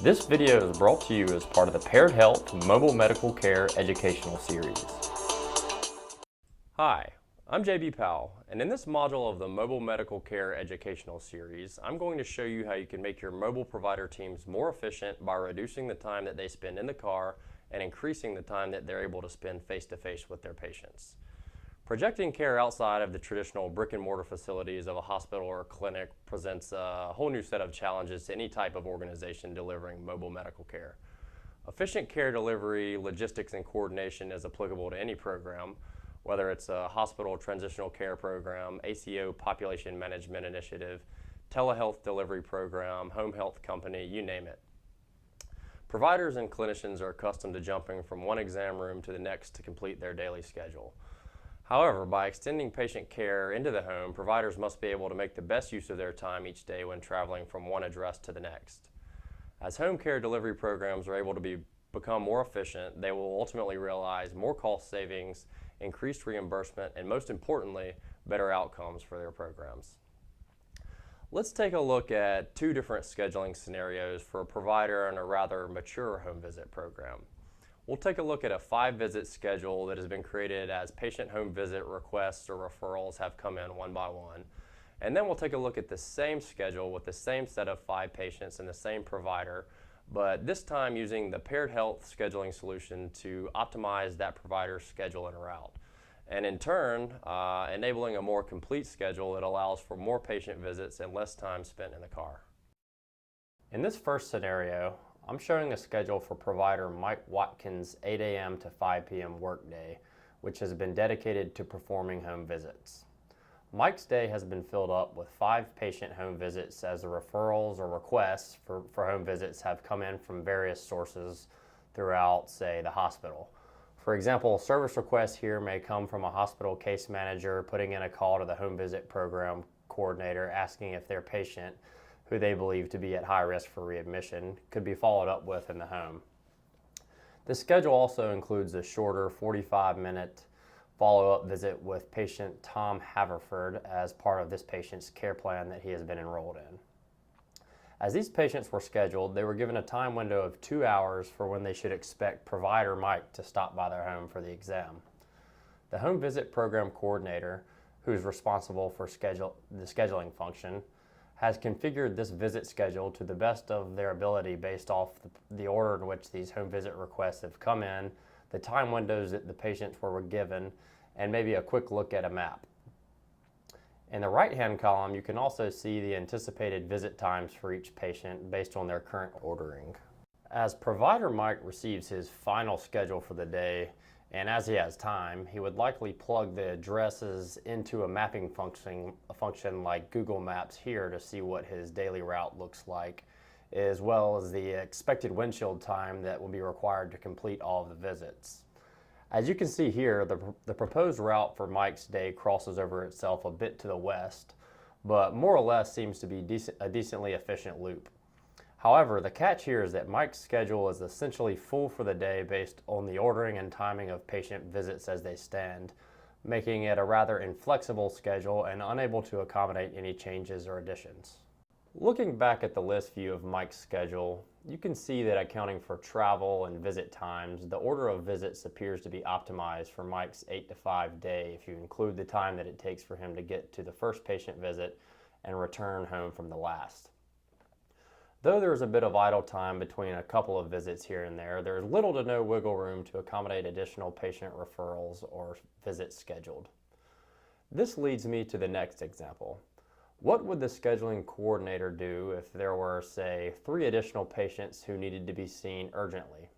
This video is brought to you as part of the Paired Health Mobile Medical Care Educational Series. Hi, I'm JB Powell, and in this module of the Mobile Medical Care Educational Series, I'm going to show you how you can make your mobile provider teams more efficient by reducing the time that they spend in the car and increasing the time that they're able to spend face-to-face with their patients. Projecting care outside of the traditional brick and mortar facilities of a hospital or a clinic presents a whole new set of challenges to any type of organization delivering mobile medical care. Efficient care delivery, logistics, and coordination is applicable to any program, whether it's a hospital transitional care program, ACO population management initiative, telehealth delivery program, home health company, you name it. Providers and clinicians are accustomed to jumping from one exam room to the next to complete their daily schedule. However, by extending patient care into the home, providers must be able to make the best use of their time each day when traveling from one address to the next. As home care delivery programs are able to become more efficient, they will ultimately realize more cost savings, increased reimbursement, and most importantly, better outcomes for their programs. Let's take a look at two different scheduling scenarios for a provider and a rather mature home visit program. We'll take a look at a 5-visit schedule that has been created as patient home visit requests or referrals have come in one by one. And then we'll take a look at the same schedule with the same set of 5 patients and the same provider, but this time using the Paired Health scheduling solution to optimize that provider's schedule and route. And in turn, enabling a more complete schedule that allows for more patient visits and less time spent in the car. In this first scenario, I'm showing a schedule for provider Mike Watkins' 8 a.m. to 5 p.m. workday, which has been dedicated to performing home visits. Mike's day has been filled up with 5 patient home visits as the referrals or requests for home visits have come in from various sources throughout, say, the hospital. For example, service requests here may come from a hospital case manager putting in a call to the home visit program coordinator asking if their patient, who they believe to be at high risk for readmission, could be followed up with in the home. The schedule also includes a shorter 45-minute follow-up visit with patient Tom Haverford as part of this patient's care plan that he has been enrolled in. As these patients were scheduled, they were given a time window of 2 hours for when they should expect provider Mike to stop by their home for the exam. The home visit program coordinator, who is responsible for the scheduling function, has configured this visit schedule to the best of their ability based off the order in which these home visit requests have come in, the time windows that the patients were given, and maybe a quick look at a map. In the right-hand column, you can also see the anticipated visit times for each patient based on their current ordering. As provider Mike receives his final schedule for the day, and as he has time, he would likely plug the addresses into a mapping function like Google Maps here to see what his daily route looks like, as well as the expected windshield time that will be required to complete all of the visits. As you can see here, the proposed route for Mike's day crosses over itself a bit to the west, but more or less seems to be a decently efficient loop. However, the catch here is that Mike's schedule is essentially full for the day based on the ordering and timing of patient visits as they stand, making it a rather inflexible schedule and unable to accommodate any changes or additions. Looking back at the list view of Mike's schedule, you can see that accounting for travel and visit times, the order of visits appears to be optimized for Mike's 8 to 5 day if you include the time that it takes for him to get to the first patient visit and return home from the last. Though there is a bit of idle time between a couple of visits here and there is little to no wiggle room to accommodate additional patient referrals or visits scheduled. This leads me to the next example. What would the scheduling coordinator do if there were, say, 3 additional patients who needed to be seen urgently?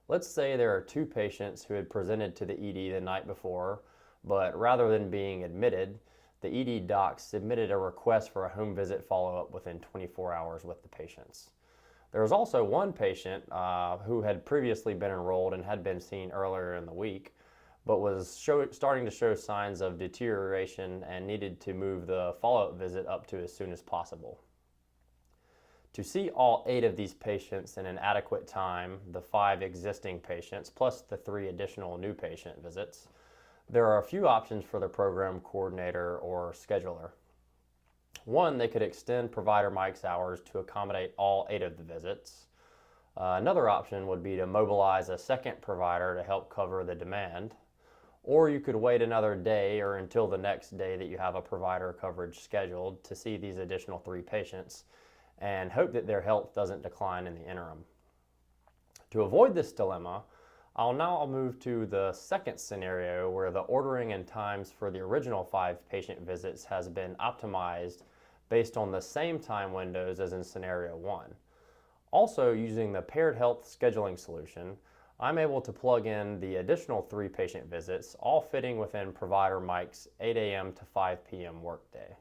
Let's say there are 2 patients who had presented to the ED the night before, but rather than being admitted, the ED doc submitted a request for a home visit follow-up within 24 hours with the patients. There was also one patient who had previously been enrolled and had been seen earlier in the week, but was starting to show signs of deterioration and needed to move the follow-up visit up to as soon as possible. To see all 8 of these patients in an adequate time, the 5 existing patients plus the 3 additional new patient visits, there are a few options for the program coordinator or scheduler. One, they could extend provider Mike's hours to accommodate all 8 of the visits. Another option would be to mobilize a second provider to help cover the demand. Or you could wait another day or until the next day that you have a provider coverage scheduled to see these additional 3 patients and hope that their health doesn't decline in the interim. To avoid this dilemma, I'll now move to the second scenario where the ordering and times for the original 5 patient visits has been optimized based on the same time windows as in scenario 1. Also, using the Paired Health scheduling solution, I'm able to plug in the additional 3 patient visits, all fitting within provider Mike's 8 a.m. to 5 p.m. workday.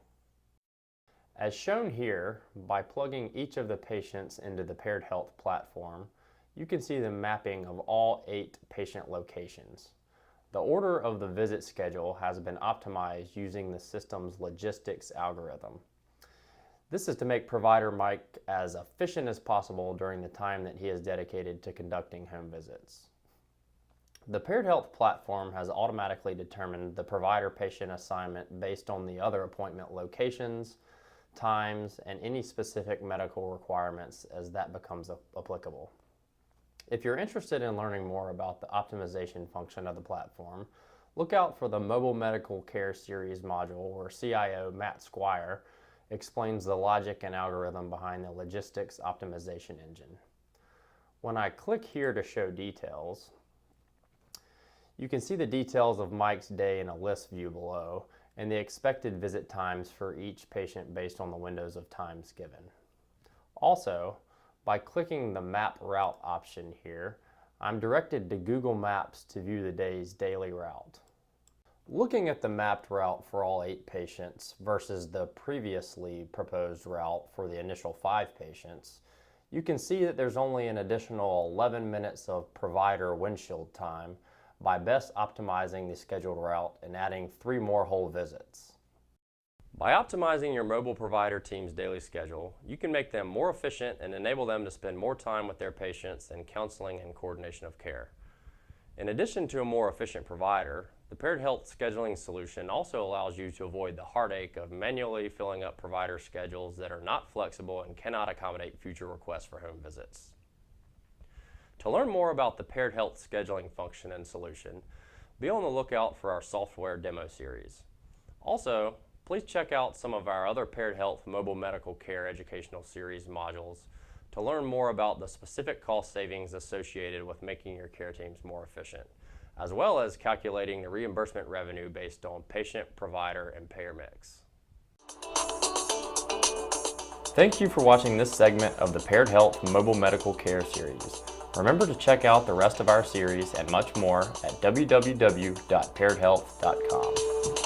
As shown here, by plugging each of the patients into the Paired Health platform, you can see the mapping of all 8 patient locations. The order of the visit schedule has been optimized using the system's logistics algorithm. This is to make provider Mike as efficient as possible during the time that he is dedicated to conducting home visits. The Paired Health platform has automatically determined the provider-patient assignment based on the other appointment locations, times, and any specific medical requirements as that becomes applicable. If you're interested in learning more about the optimization function of the platform, look out for the Mobile Medical Care Series module where CIO Matt Squire explains the logic and algorithm behind the logistics optimization engine. When I click here to show details, you can see the details of Mike's day in a list view below and the expected visit times for each patient based on the windows of times given. Also, by clicking the Map Route option here, I'm directed to Google Maps to view the day's daily route. Looking at the mapped route for all 8 patients versus the previously proposed route for the initial 5 patients, you can see that there's only an additional 11 minutes of provider windshield time by best optimizing the scheduled route and adding 3 more whole visits. By optimizing your mobile provider team's daily schedule, you can make them more efficient and enable them to spend more time with their patients in counseling and coordination of care. In addition to a more efficient provider, the Paired Health scheduling solution also allows you to avoid the heartache of manually filling up provider schedules that are not flexible and cannot accommodate future requests for home visits. To learn more about the Paired Health scheduling function and solution, be on the lookout for our software demo series. Also, please check out some of our other Paired Health Mobile Medical Care Educational Series modules to learn more about the specific cost savings associated with making your care teams more efficient, as well as calculating the reimbursement revenue based on patient, provider, and payer mix. Thank you for watching this segment of the Paired Health Mobile Medical Care Series. Remember to check out the rest of our series and much more at www.pairedhealth.com.